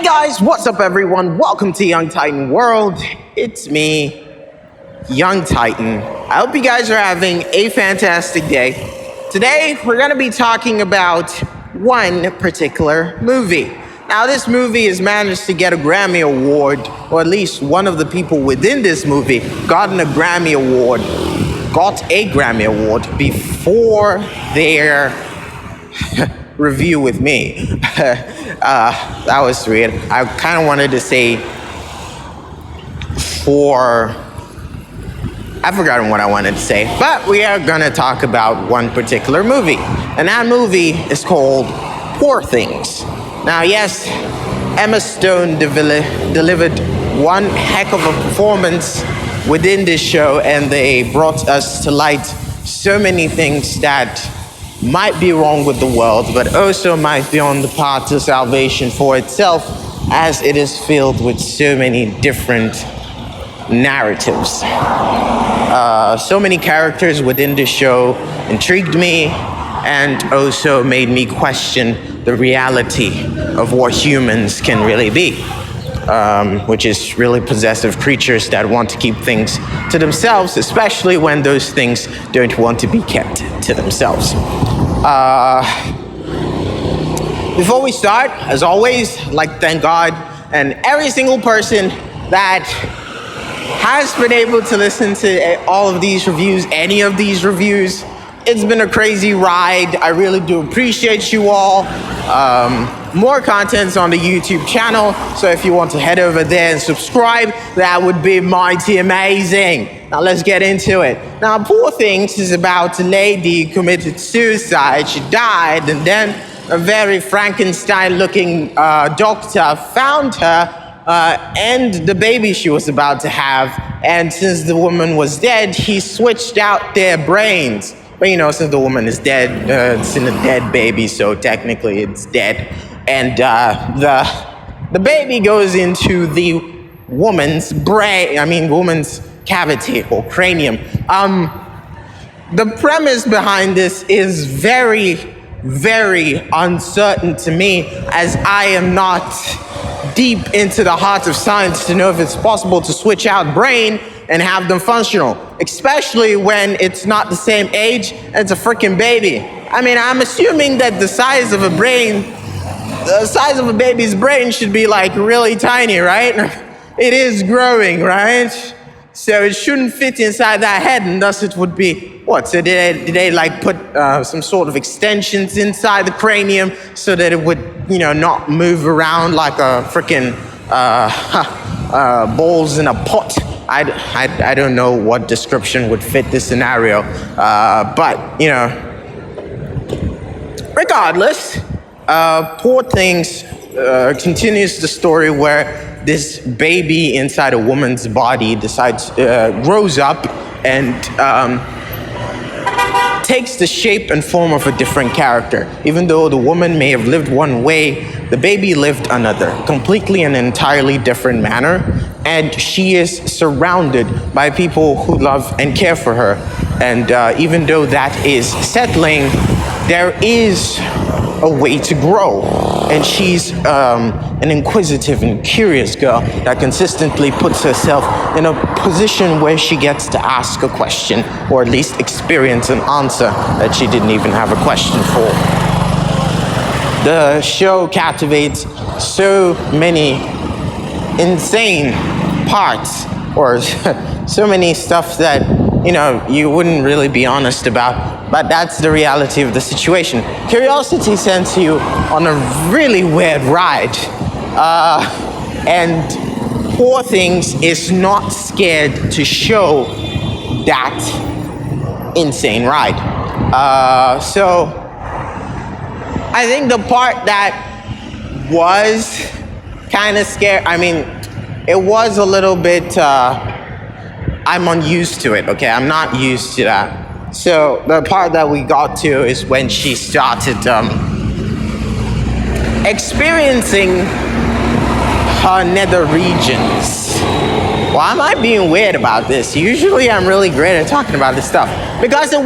guys, what's up everyone? Welcome to Young Titan World. It's me, Young Titan. I hope you guys are having a fantastic day. Today, we're going to be talking about one particular movie. Now, this movie has managed to get a Grammy Award, or at least one of the people within this movie got a Grammy Award before their review with me. That was weird. I kind of wanted to say I've forgotten what I wanted to say, but we are going to talk about one particular movie, and that movie is called Poor Things. Now, yes, Emma Stone delivered one heck of a performance within this show, and they brought us to light so many things that might be wrong with the world, but also might be on the path to salvation for itself, as it is filled with so many different narratives. So many characters within the show intrigued me and also made me question the reality of what humans can really be, which is really possessive creatures that want to keep things to themselves, especially when those things don't want to be kept to themselves. Before we start, as always, I'd like to thank God and every single person that has been able to listen to all of these reviews, any of these reviews. It's been a crazy ride. I really do appreciate you all. More content's on the YouTube channel, so if you want to head over there and subscribe, that would be mighty amazing. Now let's get into it. Now, Poor Things is about a lady who committed suicide. She died, and then a very Frankenstein-looking doctor found her and the baby she was about to have. And since the woman was dead, he switched out their brains. But since the woman is dead, it's in a dead baby, so technically it's dead. And the baby goes into the woman's woman's cavity or cranium. The premise behind this is very, very uncertain to me, as I am not deep into the heart of science to know if it's possible to switch out brain and have them functional, especially when it's not the same age as a freaking baby. I'm assuming that the size of a baby's brain should be like really tiny, right? It is growing, right? So it shouldn't fit inside that head, and thus it would be, what? So did they like put some sort of extensions inside the cranium so that it would, not move around like a freaking balls in a pot? I don't know what description would fit this scenario, but regardless, Poor Things continues the story where this baby inside a woman's body grows up and takes the shape and form of a different character. Even though the woman may have lived one way, the baby lived another, completely and entirely different manner. And she is surrounded by people who love and care for her. And even though that is settling, there is a way to grow. And she's an inquisitive and curious girl that consistently puts herself in a position where she gets to ask a question, or at least experience an answer that she didn't even have a question for. The show captivates so many insane parts, or so many stuff that you wouldn't really be honest about, but that's the reality of the situation. Curiosity sends you on a really weird ride, and Poor Things is not scared to show that insane ride. So I think the part that was kind of scary, it was a little bit, I'm unused to it, okay? I'm not used to that. So the part that we got to is when she started experiencing her nether regions. Well, am I being weird about this? Usually I'm really great at talking about this stuff, because it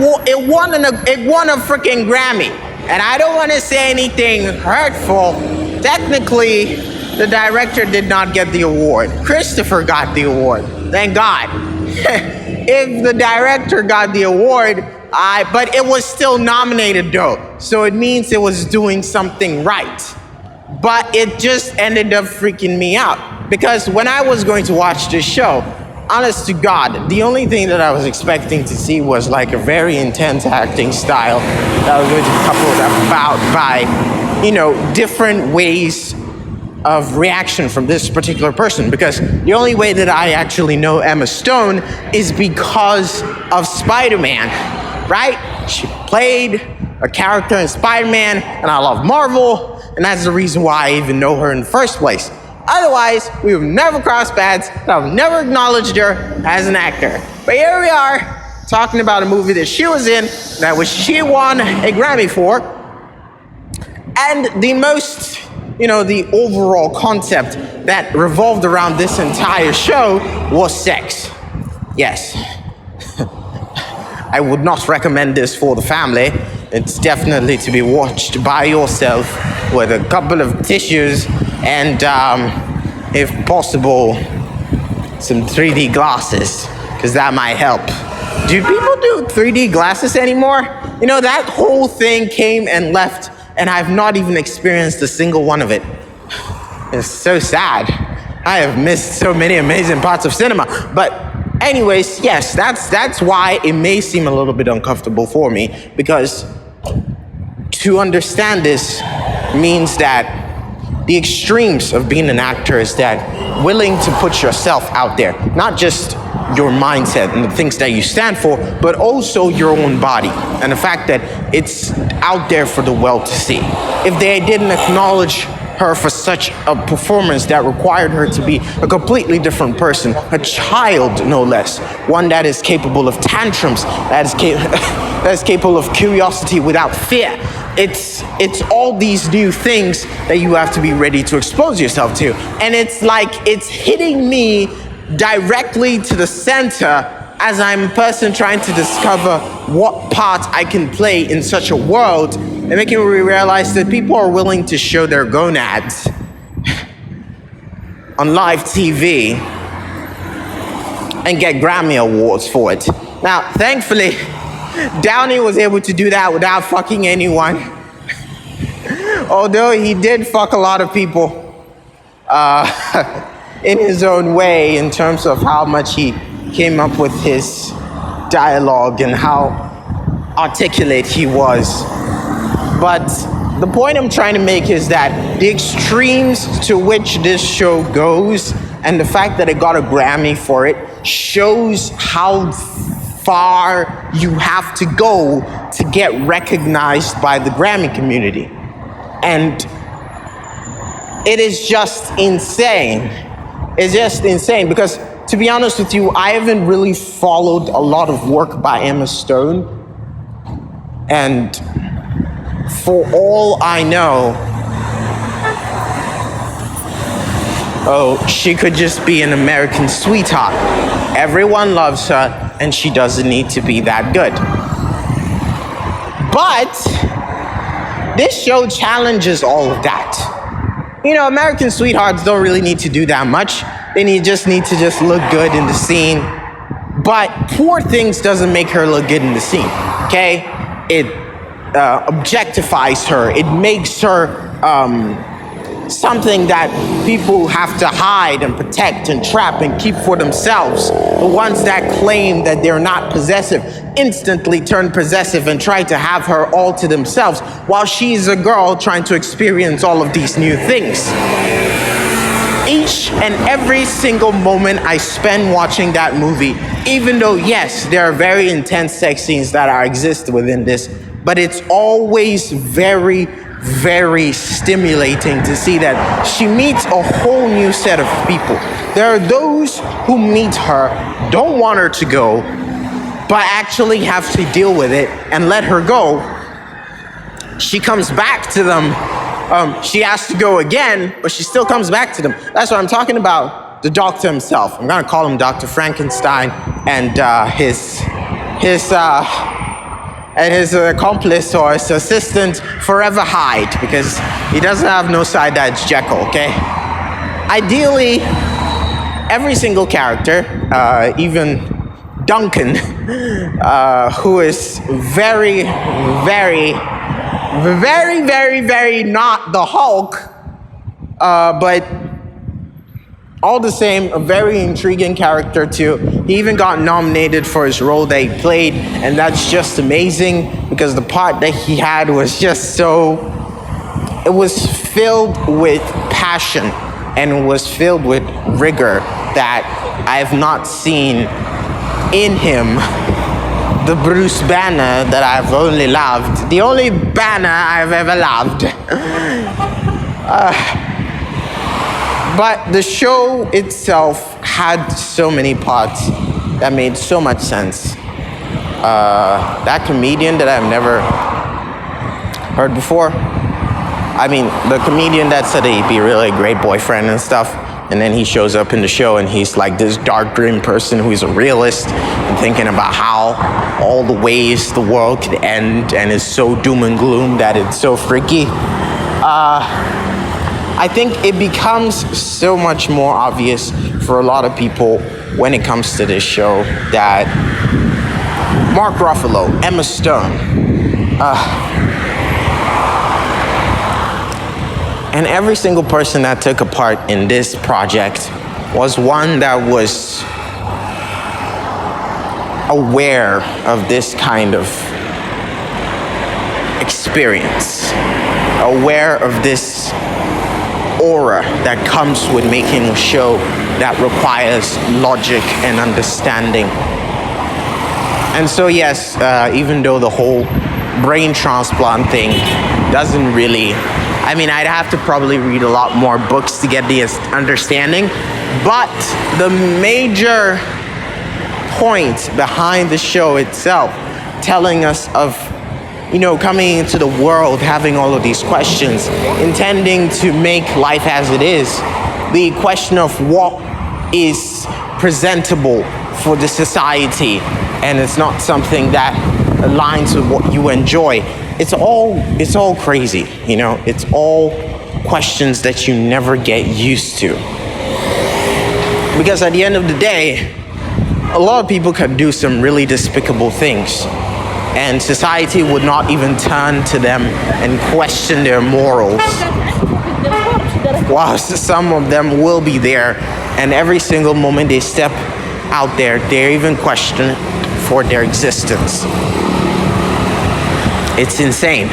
won a freaking Grammy. And I don't want to say anything hurtful. Technically, the director did not get the award. Christopher got the award. Thank God. If the director got the award, but it was still nominated though. So it means it was doing something right. But it just ended up freaking me out. Because when I was going to watch this show, honest to God, the only thing that I was expecting to see was like a very intense acting style that was going to be coupled about by, different ways of reaction from this particular person. Because the only way that I actually know Emma Stone is because of Spider-Man, right? She played a character in Spider-Man, and I love Marvel, and that's the reason why I even know her in the first place. Otherwise, we would never cross paths, and I would never acknowledged her as an actor. But here we are, talking about a movie that she was in, that she won a Grammy for, and the most, the overall concept that revolved around this entire show was sex. Yes. I would not recommend this for the family. It's definitely to be watched by yourself with a couple of tissues and, if possible, some 3D glasses, because that might help. Do people do 3D glasses anymore? That whole thing came and left, and I've not even experienced a single one of it. It's so sad. I have missed so many amazing parts of cinema. But anyways, yes, that's why it may seem a little bit uncomfortable for me, because to understand this means that the extremes of being an actor is that willing to put yourself out there, not just your mindset and the things that you stand for, but also your own body and the fact that it's out there for the world to see. If they didn't acknowledge her for such a performance that required her to be a completely different person, a child no less, one that is capable of tantrums, that is capable of curiosity without fear. It's all these new things that you have to be ready to expose yourself to. And it's like it's hitting me directly to the center as I'm a person trying to discover what part I can play in such a world, and making me realize that people are willing to show their gonads on live TV and get Grammy Awards for it. Now, thankfully, Downey was able to do that without fucking anyone. Although he did fuck a lot of people in his own way, in terms of how much he came up with his dialogue and how articulate he was. But the point I'm trying to make is that the extremes to which this show goes, and the fact that it got a Grammy for it, shows how far you have to go to get recognized by the Grammy community. And it is just insane. It's just insane because, to be honest with you, I haven't really followed a lot of work by Emma Stone. And for all I know, she could just be an American sweetheart. Everyone loves her, and she doesn't need to be that good. But this show challenges all of that. American sweethearts don't really need to do that much. They just need to look good in the scene. But Poor Things doesn't make her look good in the scene, okay? It objectifies her. It makes her something that people have to hide and protect and trap and keep for themselves. The ones that claim that they're not possessive instantly turn possessive and try to have her all to themselves, while she's a girl trying to experience all of these new things. Each and every single moment I spend watching that movie, even though, yes, there are very intense sex scenes that exist within this, but it's always very, very stimulating to see that she meets a whole new set of people. There are those who meet her, don't want her to go, but actually have to deal with it and let her go. She comes back to them. She has to go again, but she still comes back to them. That's what I'm talking about. The doctor himself. I'm gonna call him Dr. Frankenstein, and his accomplice or his assistant, Forever Hyde, because he doesn't have no side, that's Jekyll, okay? ideally, every single character, even Duncan, who is very, very, very, very, very not the Hulk, but all the same, a very intriguing character too. He even got nominated for his role that he played, and that's just amazing because the part that he had was just it was filled with passion and it was filled with rigor that I have not seen in him. The Bruce Banner that I've only loved, the only Banner I've ever loved. But the show itself had so many parts that made so much sense. That comedian that I've never heard before. I mean, the comedian that said he'd be really a great boyfriend and stuff, and then he shows up in the show and he's like this dark, grim person who's a realist and thinking about how all the ways the world could end and is so doom and gloom that it's so freaky. I think it becomes so much more obvious for a lot of people when it comes to this show that Mark Ruffalo, Emma Stone, and every single person that took a part in this project was one that was aware of this kind of experience, aware of this aura that comes with making a show that requires logic and understanding. And so yes, even though the whole brain transplant thing doesn't really, I mean, I'd have to probably read a lot more books to get the understanding, but the major point behind the show itself, telling us of, you know, coming into the world, having all of these questions, intending to make life as it is, the question of what is presentable for the society, and it's not something that aligns with what you enjoy. It's all crazy, you know? It's all questions that you never get used to. Because at the end of the day, a lot of people can do some really despicable things, and society would not even turn to them and question their morals. Whilst some of them will be there, and every single moment they step out there, they're even questioned for their existence. It's insane.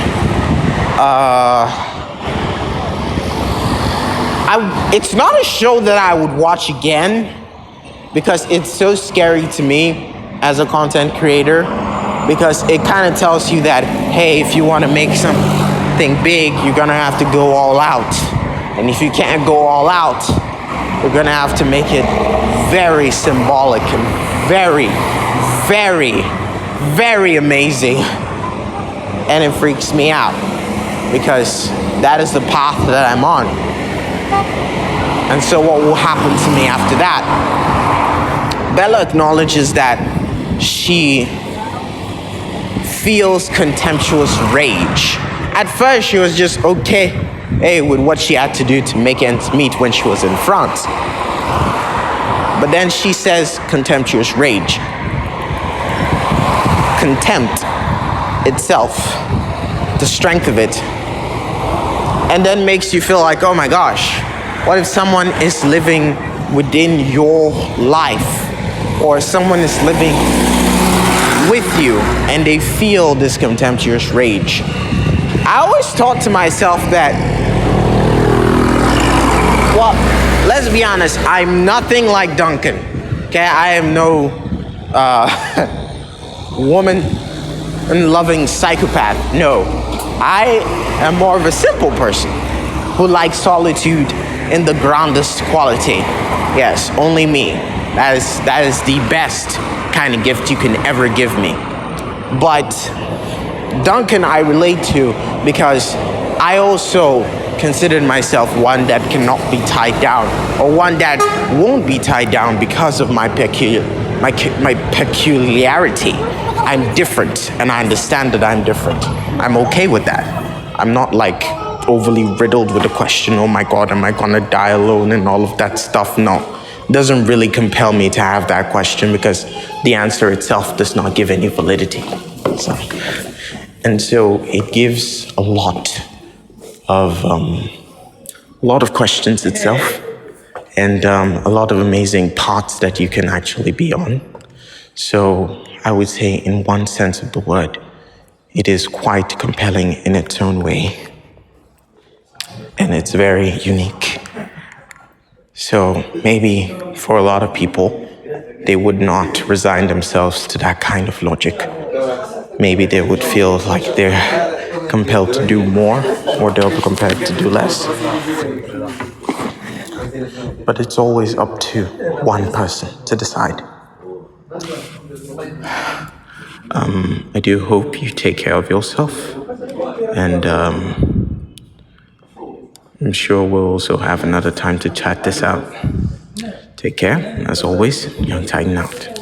It's not a show that I would watch again because it's so scary to me as a content creator, because it kind of tells you that, hey, if you want to make something big, you're going to have to go all out. And if you can't go all out, you're going to have to make it very symbolic and very, very, very amazing. And it freaks me out because that is the path that I'm on. And so what will happen to me after that? Bella acknowledges that she feels contemptuous rage. At first, she was just okay with what she had to do to make ends meet when she was in France. But then she says contemptuous rage. Contempt itself, the strength of it, and then makes you feel like, oh my gosh, what if someone is living within your life, or someone is living with you and they feel this contemptuous rage? I always thought to myself that, well, let's be honest, I'm nothing like Duncan. Okay, I am no woman-loving psychopath. No, I am more of a simple person who likes solitude in the grandest quality. Yes, only me. That is the best kind of gift you can ever give me. But Duncan I relate to because I also considered myself one that cannot be tied down, or one that won't be tied down because of my peculiarity. I'm different, and I understand that I'm different. I'm okay with that. I'm not like overly riddled with the question, oh my God, am I gonna die alone and all of that stuff. No, it doesn't really compel me to have that question because the answer itself does not give any validity. So it gives a lot of questions itself, and a lot of amazing paths that you can actually be on. So I would say, in one sense of the word, it is quite compelling in its own way, and it's very unique. So maybe for a lot of people, they would not resign themselves to that kind of logic. Maybe they would feel like they're compelled to do more, or they're compelled to do less. But it's always up to one person to decide. I do hope you take care of yourself, and I'm sure we'll also have another time to chat this out. Take care, as always, Young Titan out.